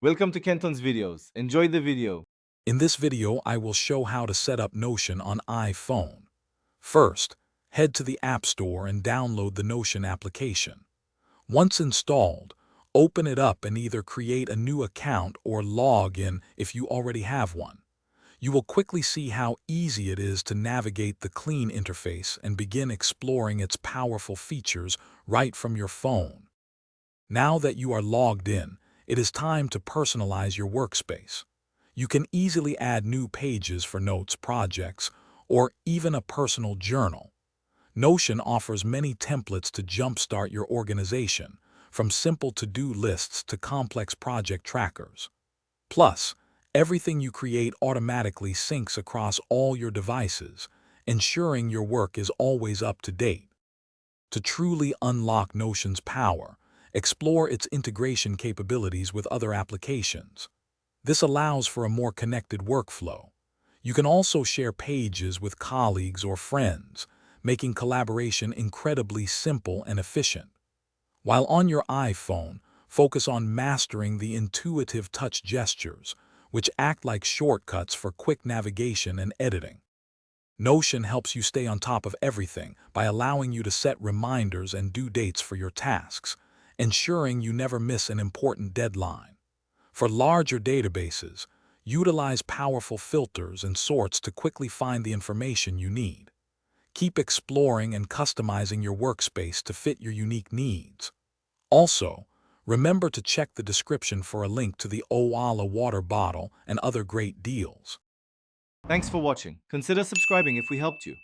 Welcome to Kenton's videos. Enjoy the video. In this video, I will show how to set up Notion on iPhone. First, head to the App Store and download the Notion application. Once installed, open it up and either create a new account or log in if you already have one. You will quickly see how easy it is to navigate the clean interface and begin exploring its powerful features right from your phone. Now that you are logged in, it is time to personalize your workspace. You can easily add new pages for notes, projects, or even a personal journal. Notion offers many templates to jumpstart your organization, from simple to-do lists to complex project trackers. Plus, everything you create automatically syncs across all your devices, ensuring your work is always up to date. To truly unlock Notion's power, explore its integration capabilities with other applications. This allows for a more connected workflow. You can also share pages with colleagues or friends, making collaboration incredibly simple and efficient. While on your iPhone, focus on mastering the intuitive touch gestures, which act like shortcuts for quick navigation and editing. Notion helps you stay on top of everything by allowing you to set reminders and due dates for your tasks, ensuring you never miss an important deadline. For larger databases, utilize powerful filters and sorts to quickly find the information you need. Keep exploring and customizing your workspace to fit your unique needs. Also, remember to check the description for a link to the Owala water bottle and other great deals. Thanks for watching. Consider subscribing if we helped you.